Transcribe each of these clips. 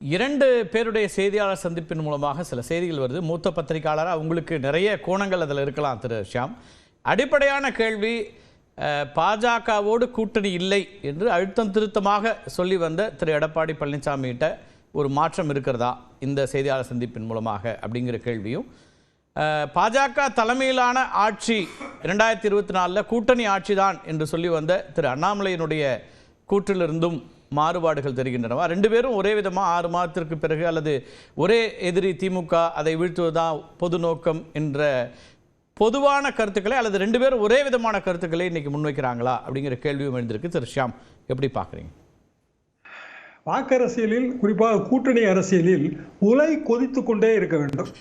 இரண்டு பேருடைய செய்தியாளர் சந்திப்பின் மூலமாக சில செய்திகள் வருது. மூத்த பத்திரிகையாளராக உங்களுக்கு நிறைய கோணங்கள் அதில் இருக்கலாம் திரு ஷியாம். அடிப்படையான கேள்வி, பாஜகவோடு கூட்டணி இல்லை என்று அழுத்தம் திருத்தமாக சொல்லி வந்த திரு எடப்பாடி பழனிசாமிகிட்ட ஒரு மாற்றம் இருக்கிறதா இந்த செய்தியாளர் சந்திப்பின் மூலமாக அப்படிங்கிற கேள்வியும், பாஜக தலைமையிலான ஆட்சி 2024 கூட்டணி ஆட்சி தான் என்று சொல்லி வந்த திரு அண்ணாமலையினுடைய கூற்றிலிருந்தும் மாறுபாடுகள் தெரிகின்றனவா? ரெண்டு பேரும் ஒரே விதமாக 6 மாதத்திற்கு பிறகு அல்லது ஒரே எதிரி திமுக அதை வீழ்த்துவதுதான் பொது நோக்கம் என்ற பொதுவான கருத்துக்களை அல்லது ரெண்டு பேரும் ஒரே விதமான கருத்துக்களை இன்னைக்கு முன்வைக்கிறாங்களா அப்படிங்கிற கேள்வியும் எழுந்திருக்கு. திரு ஷியாம், எப்படி பார்க்குறீங்க? வாக்கரசியலில், குறிப்பாக கூட்டணி அரசியலில் உலை கொதித்து கொண்டே இருக்க வேண்டும்.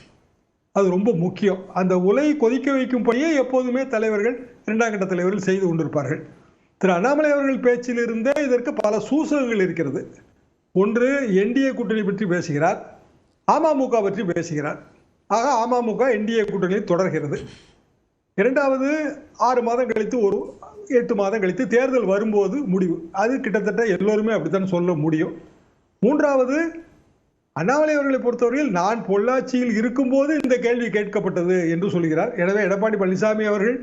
அது ரொம்ப முக்கியம். அந்த உலை கொதிக்க வைக்கும் பணியை எப்போதுமே தலைவர்கள், இரண்டாம் கட்ட தலைவர்கள் செய்து கொண்டிருப்பார்கள். திரு அண்ணாமலை அவர்கள் பேச்சிலிருந்தே இதற்கு பல சூசகங்கள் இருக்கிறது. ஒன்று, என்டிஏ கூட்டணி பற்றி பேசுகிறார், அமமுக பற்றி பேசுகிறார். ஆக அமமுக என்டிஏ கூட்டணியில் தொடர்கிறது. இரண்டாவது, 6 மாதம் கழித்து 8 மாதம் கழித்து தேர்தல் வரும்போது முடிவு. அது கிட்டத்தட்ட எல்லோருமே அப்படித்தான் சொல்ல முடியும். மூன்றாவது, அண்ணாமலை அவர்களை பொறுத்தவரையில் நான் பொள்ளாச்சியில் இருக்கும்போது இந்த கேள்வி கேட்கப்பட்டது என்று சொல்கிறார். எனவே எடப்பாடி பழனிசாமி அவர்கள்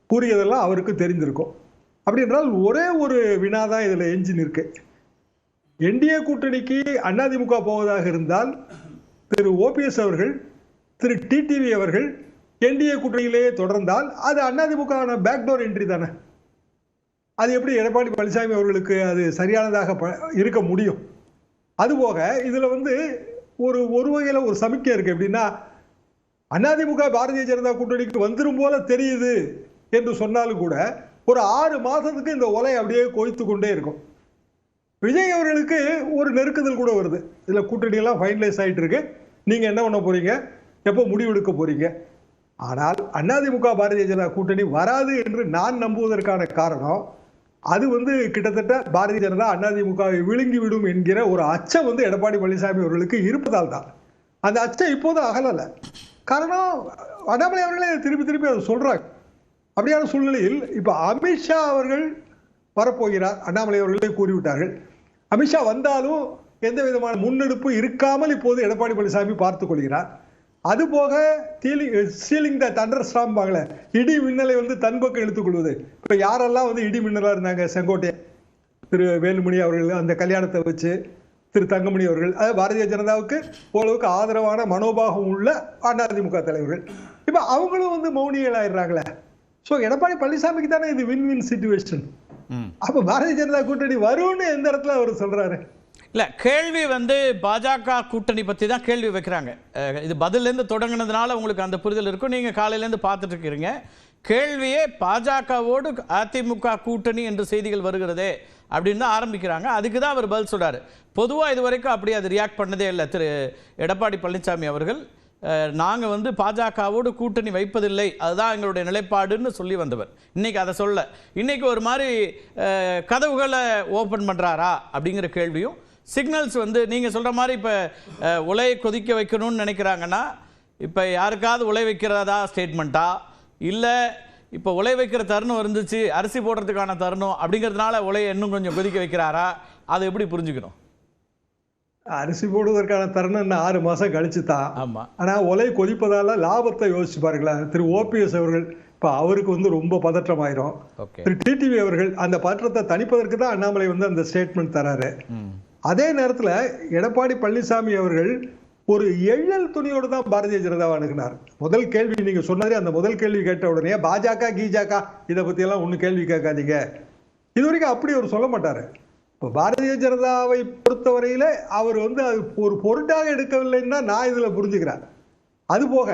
கூறியதெல்லாம் அவருக்கு தெரிந்திருக்கும். அப்படி என்றால் ஒரே ஒரு வினாதான் இதில் எஞ்சின் இருக்கு. என்டிஏ கூட்டணிக்கு அதிமுக போவதாக இருந்தால் திரு ஓபிஎஸ் அவர்கள், திரு டிடிவி அவர்கள் என்டிஏ கூட்டணியிலேயே தொடர்ந்தால் அது அதிமுக பேக்டோர் என்ட்ரி தானே. அது எப்படி எடப்பாடி பழனிசாமி அவர்களுக்கு அது சரியானதாக இருக்க முடியும்? அதுபோக இதில் ஒரு வகையில் ஒரு சமிக்கை இருக்கு. எப்படின்னா, அதிமுக பாரதிய ஜனதா கூட்டணிக்கு வந்துடும் போல தெரியுது என்று சொன்னாலும் கூட ஒரு 6 மாதத்துக்கு இந்த ஒலை அப்படியே கொய்த்து கொண்டே இருக்கும். விஜய் அவர்களுக்கு ஒரு நெருக்குதல் கூட வருது. இதில் கூட்டணியெல்லாம் ஃபைனலைஸ் ஆகிட்டு இருக்கு, நீங்கள் என்ன பண்ண போறீங்க, எப்போ முடிவெடுக்க போறீங்க? ஆனால் அதிமுக பாரதிய ஜனதா கூட்டணி வராது என்று நான் நம்புவதற்கான காரணம், அது கிட்டத்தட்ட பாரதிய ஜனதா அதிமுகவை விழுங்கி விடும் என்கிற ஒரு அச்சம் எடப்பாடி பழனிசாமி அவர்களுக்கு இருப்பதால் தான். அந்த அச்சம் இப்போது அகலல. காரணம், அண்ணாமலை அவர்களே திருப்பி திருப்பி அதை சொல்றாங்க. அப்படியான சூழ்நிலையில் இப்ப அமித்ஷா அவர்கள் வரப்போகிறார், அண்ணாமலை அவர்களே கூறிவிட்டார்கள். அமித்ஷா வந்தாலும் எந்த விதமான முன்னெடுப்பு இருக்காமல் இப்போது எடப்பாடி பழனிசாமி பார்த்துக் கொள்கிறார். அதுபோக சீலிங் த தண்டர் ஸ்டாம் பாங்கல, இடி மின்னலை தன் பக்கம் எடுத்துக் கொள்வது. இப்ப யாரெல்லாம் இடி மின்னலா இருந்தாங்க, செங்கோட்டையன், திரு வேலுமணி அவர்கள் அந்த கல்யாணத்தை வச்சு, திரு தங்கமணி அவர்கள், அதாவது பாரதிய ஜனதாவுக்கு ஓரளவுக்கு ஆதரவான மனோபாகம் உள்ள அதிமுக தலைவர்கள், இப்ப அவங்களும் மௌனிகள் ஆயிடுறாங்களே. ஸோ எடப்பாடி பழனிசாமிக்கு தானே இது வின் வின் சிச்சுவேஷன். அப்ப பாரதிய ஜனதா கூட்டணி வரும்னு எந்த இடத்துல அவர் சொல்றாரு? இல்ல, கேள்வி பாஜக கூட்டணி பத்தி தான் கேள்வி வைக்கிறாங்க. இது பதிலிருந்து தொடங்கினதுனால உங்களுக்கு அந்த புரிதல் இருக்கும். நீங்க காலையிலேருந்து பார்த்துட்டு இருக்கிறீங்க. கேள்வியே பாஜகவோடு அதிமுக கூட்டணி என்று செய்திகள் வருகிறதே அப்படின்னு தான் ஆரம்பிக்கிறாங்க. அதுக்கு தான் அவர் பதில் சொல்றாரு. பொதுவாக இது வரைக்கும் அப்படி அது ரியாக்ட் பண்ணதே இல்லை திரு எடப்பாடி பழனிசாமி அவர்கள். நாங்கள் பாஜகவோடு கூட்டணி வைப்பதில்லை, அதுதான் எங்களுடைய நிலைப்பாடுன்னு சொல்லி வந்தவர். இன்னைக்கு அதை சொல்ல, இன்னைக்கு ஒரு மாதிரி கதவுகளை ஓப்பன் பண்ணுறாரா அப்படிங்கிற கேள்வியும், சிக்னல்ஸ் நீங்கள் சொல்கிற மாதிரி இப்போ உலையை கொதிக்க வைக்கணும்னு நினைக்கிறாங்கன்னா, இப்போ யாருக்காவது உலை வைக்கிறதா ஸ்டேட்மெண்ட்டா, இல்லை இப்போ உலை வைக்கிற தருணம் இருந்துச்சு, அரிசி போடுறதுக்கான தருணம் அப்படிங்கிறதுனால உலையை இன்னும் கொஞ்சம் கொதிக்க வைக்கிறாரா? அதை எப்படி புரிஞ்சுக்கணும்? அரிசி போடுவதற்கான தருணம் இன்னும் 6 மாதம் கழிச்சு தான். ஆமாம். ஆனால் ஒலை கொதிப்பதால லாபத்தை யோசிச்சு பாருங்களேன். திரு ஓபிஎஸ் அவர்கள் இப்போ அவருக்கு ரொம்ப பதற்றம் ஆயிரும். திரு டிடிவி அவர்கள் அந்த பதற்றத்தை தணிப்பதற்கு தான் அண்ணாமலை அந்த ஸ்டேட்மெண்ட் தராரு. அதே நேரத்தில் எடப்பாடி பழனிசாமி அவர்கள் ஒரு எள்ளல் துணியோடு தான் பாரதிய ஜனதாவை அணுகினார். முதல் கேள்வி நீங்க சொன்னாரே, அந்த முதல் கேள்வி கேட்ட உடனே பாஜக கீஜாக்கா இதை பத்தி எல்லாம் ஒன்னும் கேள்வி கேட்காதீங்க, இது வரைக்கும் அப்படி அவர் சொல்ல மாட்டாரு. இப்போ பாரதிய ஜனதாவை பொறுத்தவரையில அவர் அது ஒரு பொருட்டாக எடுக்கவில்லைன்னா நான் இதுல புரிஞ்சுக்கிறேன். அதுபோக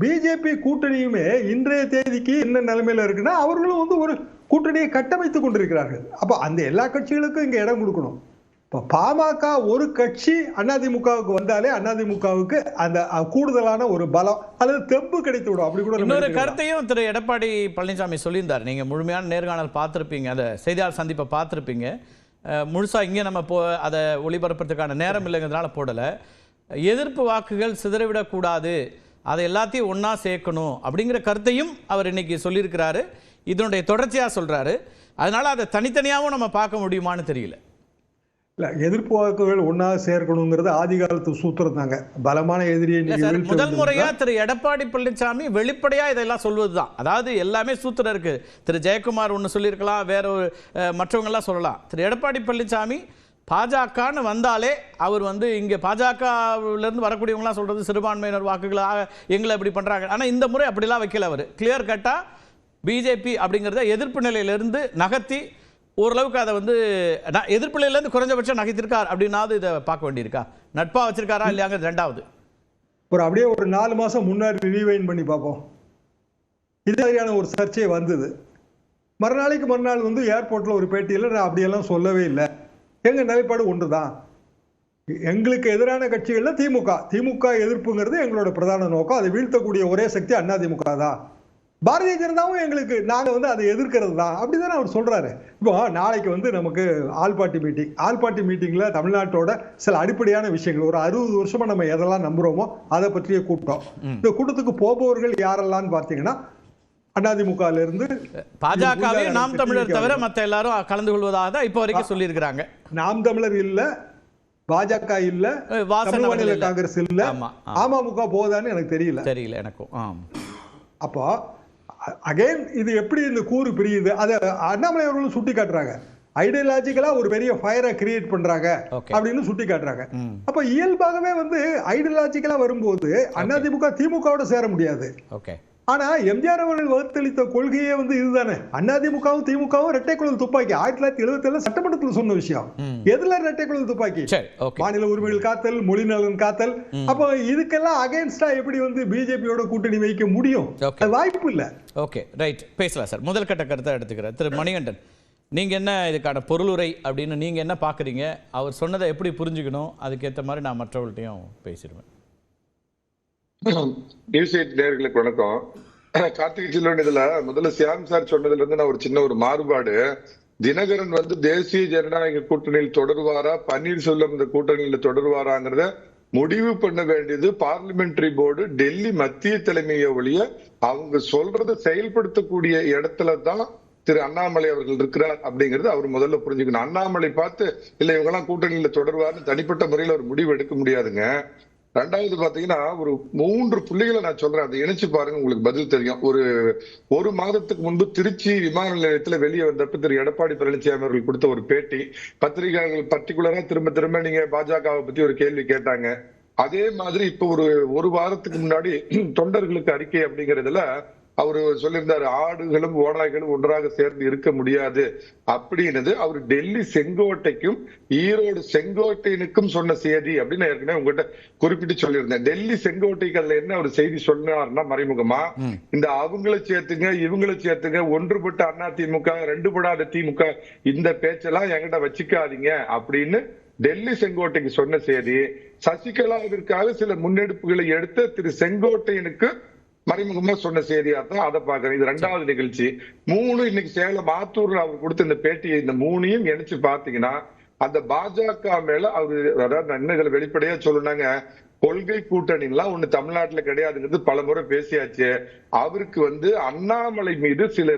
பிஜேபி கூட்டணியுமே இன்றைய தேதிக்கு என்ன நிலைமையில இருக்குன்னா, அவர்களும் ஒரு கூட்டணியை கட்டமைத்துக் கொண்டிருக்கிறார்கள். அப்ப அந்த எல்லா கட்சிகளுக்கும் இங்க இடம் கொடுக்கணும். இப்போ பாமக ஒரு கட்சி அதிமுகவுக்கு வந்தாலே அதிமுகவுக்கு அந்த கூடுதலான ஒரு பலம் அல்லது தெம்பு கிடைத்து விடும். அப்படி கூட இன்னொரு கருத்தையும் திரு எடப்பாடி பழனிசாமி சொல்லியிருந்தார். நீங்க முழுமையான நேர்காணல் பார்த்துருப்பீங்க, அந்த செய்தியாளர் சந்திப்பை பார்த்துருப்பீங்க. முழுசா இங்கே நம்ம அதை ஒளிபரப்புறதுக்கான நேரம் இல்லைங்கிறதுனால போடலை. எதிர்ப்பு வாக்குகள் சிதறவிடக்கூடாது, அதை எல்லாத்தையும் ஒன்றா சேர்க்கணும் அப்படிங்கிற கருத்தையும் அவர் இன்னைக்கு சொல்லியிருக்கிறாரு. இதனுடைய தொடர்ச்சியாக சொல்கிறாரு. அதனால் அதை தனித்தனியாகவும் நம்ம பார்க்க முடியுமான்னு தெரியல. இல்ல, எதிர்ப்பு வாக்குகள் ஒன்னா சேர்க்கணுங்கிறது ஆதி காலத்து சூத்திரம் தாங்க. பலமான எதிரியை இல்ல நீங்க சார், வீழ்த்த முதல் வேண்டும் முறையா என்றால் திரு எடப்பாடி பழனிசாமி வெளிப்படையா இதெல்லாம் சொல்வதுதான். அதாவது எல்லாமே சூத்திரம் இருக்கு. திரு ஜெயக்குமார் ஒன்று சொல்லியிருக்கலாம், வேற ஒரு மற்றவங்க எல்லாம் சொல்லலாம். திரு எடப்பாடி பழனிசாமி பாஜகன்னு வந்தாலே அவர் வந்து இங்க பாஜகல இருந்து வரக்கூடியவங்களாம் சொல்றது சிறுபான்மையினர் வாக்குகளாக எங்களை இப்படி பண்றாங்க. ஆனா இந்த முறை அப்படிலாம் வைக்கல. அவர் கிளியர் கட்டா பிஜேபி அப்படிங்கிறத எதிர்ப்பு நிலையிலிருந்து நகர்த்தி ஓரளவுக்கு அதை வந்து எதிர்ப்பு நிலையிலிருந்து குறைஞ்சபட்சம் நகைத்திருக்கார் அப்படின்னாவது இதை பார்க்க வேண்டியிருக்கா? நட்பா வச்சிருக்காரா இல்லையாங்க? ரெண்டாவது அப்படியே ஒரு 4 மாசம் முன்னாடி ரீவைண்ட் பண்ணி பார்ப்போம். இது மாதிரியான ஒரு சர்ச்சை வந்தது. மறுநாள் வந்து ஏர்போர்ட்ல ஒரு பேட்டியில் நான் அப்படியெல்லாம் சொல்லவே இல்லை, எங்க நிலைப்பாடு ஒன்றுதான், எங்களுக்கு எதிரான கட்சிகள்ல திமுக எதிர்ப்புங்கிறது எங்களோட பிரதான நோக்கம், அதை வீழ்த்தக்கூடிய ஒரே சக்தி அதிமுக தான், பாரதிய ஜனதாவும் எங்களுக்கு, நாங்க வந்து அதை எதிர்க்கிறது தான், அப்படிதான் அவர் சொல்றாரு. இப்போ நாளைக்கு வந்து நமக்கு ஆல் பார்ட்டி மீட்டிங்ல தமிழ்நாட்டோட சில அடிப்படையான விஷயங்கள், ஒரு 60 வருஷமா நம்ம எதெல்லாம் நம்புறோமோ அதை பற்றிய கூட்டம். இந்த கூட்டத்துக்கு போபவர்கள் யாரெல்லாம் பார்த்தீங்கன்னா அதிமுகல இருந்து பாஜகவே நாம் தமிழர் தவிர மத்த எல்லாரும் கலந்து கொள்வதாக தான் இப்போ வரைக்கும் சொல்லி இருக்கிறாங்க. நாம் தமிழர் இல்ல, பாஜக இல்ல, தமிழ் மாநில காங்கிரஸ் இல்ல, அமமுக போதான்னு எனக்கு தெரியல எனக்கும். அப்போ அகைன் இது எப்படி இந்த கூறு பிரியுது, அதை அண்ணாமலை அவர்களும் சுட்டி காட்டுறாங்க. ஐடியாலஜிக்கலா ஒரு பெரிய ஃபயரை கிரியேட் பண்றாங்க அப்படின்னு சுட்டி காட்டுறாங்க. அப்ப இயல்பாகவே வந்து ஐடியாலஜிக்கலா வரும்போது அதிமுக திமுகவோட சேர முடியாது. ஆனா எம்ஜிஆர் அவர்கள் வகுத்தளித்த கொள்கையே வந்து இதுதானே. அதிமுகவும் திமுகவும் இரட்டை குழல் துப்பாக்கி 1977 சட்டமன்றத்தில் சொன்ன விஷயம். எதுல இரட்டை குழல் துப்பாக்கி? மாநில உரிமைகள் காத்தல், மொழி நலன் காத்தல். அப்ப இதுக்கெல்லாம் அகைன்ஸ்டா எப்படி வந்து பிஜேபியோட கூட்டணி வைக்க முடியும்? வாய்ப்பு இல்ல. ஓகே, ரைட், பேசலாம் சார். முதல் கட்ட கருத்தை எடுத்துக்கிறேன். திரு மணிகண்டன், நீங்க என்ன இதுக்கான பொருளுரை அப்படின்னு நீங்க என்ன பாக்குறீங்க? அவர் சொன்னதை எப்படி புரிஞ்சுக்கணும்? அதுக்கேற்ற மாதிரி நான் மற்றவர்கள்ட்டையும் பேசிடுவேன். நியூஸ் 8 நேயர்களுக்கு வணக்கம். கார்த்திகை செல்வன் இதுல முதல்ல சியாம் சார் சொன்னதுல இருந்து நான் ஒரு சின்ன ஒரு மாறுபாடு. தினகரன் வந்து தேசிய ஜனநாயக கூட்டணியில் தொடர்வாரா, பன்னீர்செல்வம் இந்த கூட்டணியில் தொடர்வாராங்கிறத முடிவு பண்ண வேண்டியது பார்லிமெண்டரி போர்டு, டெல்லி மத்திய தலைமையை ஒழிய அவங்க சொல்றதை செயல்படுத்தக்கூடிய இடத்துல தான் திரு அண்ணாமலை அவர்கள் இருக்கிறார் அப்படிங்கறது அவர் முதல்ல புரிஞ்சுக்கணும். அண்ணாமலை பார்த்து இல்ல இவங்க எல்லாம் கூட்டணியில தொடர்வாருன்னு தனிப்பட்ட முறையில ஒரு முடிவு எடுக்க முடியாதுங்க. ரெண்டாவது பாத்தீங்கன்னா ஒரு 3 புள்ளிகளை நான் சொல்றேன், அதை இணைச்சு பாருங்க, உங்களுக்கு பதில் தெரியும். ஒரு மாதத்துக்கு முன்பு திருச்சி விமான நிலையத்துல வெளியே வந்தப்ப திரு எடப்பாடி பழனிசாமி அவர்கள் கொடுத்த ஒரு பேட்டி, பத்திரிகையாளர்கள் பர்டிகுலரா திரும்ப நீங்க பாஜகவை பத்தி ஒரு கேள்வி கேட்டாங்க. அதே மாதிரி இப்ப ஒரு வாரத்துக்கு முன்னாடி தொண்டர்களுக்கு அறிக்கை அப்படிங்கறதுல அவரு சொல்லியிருந்தாரு, ஆடுகளும் ஓடாய்களும் ஒன்றாக சேர்ந்து இருக்க முடியாது அப்படின்னது அவர் டெல்லி செங்கோட்டைக்கும் ஈரோடு செங்கோட்டையனுக்கும் சொன்ன செய்தி அப்படின்னு ஏற்கனவே உங்ககிட்ட குறிப்பிட்டு சொல்லியிருந்தேன். டெல்லி செங்கோட்டைக்கு அதுல என்ன ஒரு செய்தி சொன்னார்னா, மறைமுகமா இந்த அவங்களை சேர்த்துங்க இவங்களை சேர்த்துங்க, ஒன்றுபட்ட அதிமுக ரெண்டுபடாத திமுக, இந்த பேச்செல்லாம் என்கிட்ட வச்சுக்காதீங்க அப்படின்னு டெல்லி செங்கோட்டைக்கு சொன்ன செய்தி, சசிகலாவிற்காக சில முன்னெடுப்புகளை எடுத்த திரு செங்கோட்டையனுக்கு மறைமுகமா சொன்ன செய்தியா தான் அதை பாக்குறேன். இது 2வது நிகழ்ச்சி. 3 இன்னைக்கு சேலம் ஆத்தூர்ல அவர் கொடுத்த இந்த பேட்டியை, இந்த 3ஐயும் இணைச்சு பாத்தீங்கன்னா அந்த பாஜக மேல அவரு, அதாவது என்ன இதுல வெளிப்படையா சொல்லணுங்க, கொள்கை கூட்டணிலாம் ஒண்ணு தமிழ்நாட்டுல கிடையாதுங்கிறது பல முறை பேசியாச்சு. அவருக்கு வந்து அண்ணாமலை மீது சில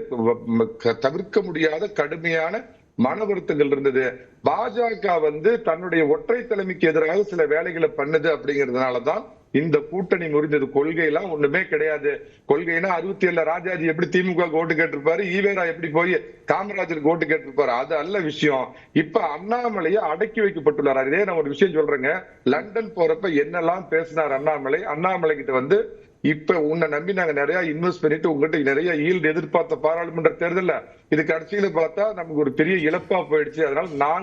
தவிர்க்க முடியாத கடுமையான மன வருத்தங்கள் இருந்தது. பாஜக வந்து தன்னுடைய ஒற்றை தலைமைக்கு எதிராக சில வேலைகளை பண்ணுது அப்படிங்கிறதுனாலதான் இந்த கூட்டணி முறிந்தது. கொள்கை எல்லாம் ஒண்ணுமே கிடையாது. கொள்கைனா 67 ராஜாஜி எப்படி திமுக ஓட்டு கேட்டிருப்பாரு, ஈவேரா எப்படி போய் காமராஜருக்கு ஓட்டு கேட்டிருப்பாரு, அது அல்ல விஷயம். இப்ப அண்ணாமலையை அடக்கி வைக்கப்பட்டுள்ளார். இதே நான் ஒரு விஷயம் சொல்றேங்க, லண்டன் போறப்ப என்னெல்லாம் பேசினார் அண்ணாமலை கிட்ட வந்து, இப்ப உன்னை நம்பி நாங்க நிறைய இன்வெஸ்ட் பண்ணிட்டு உங்ககிட்ட நிறைய ஈல்டு எதிர்பார்த்த பாராளுமன்ற தேர்தல்ல இது கடைசியில பார்த்தா நமக்கு ஒரு பெரிய இழப்பா போயிடுச்சு. அதனால நான்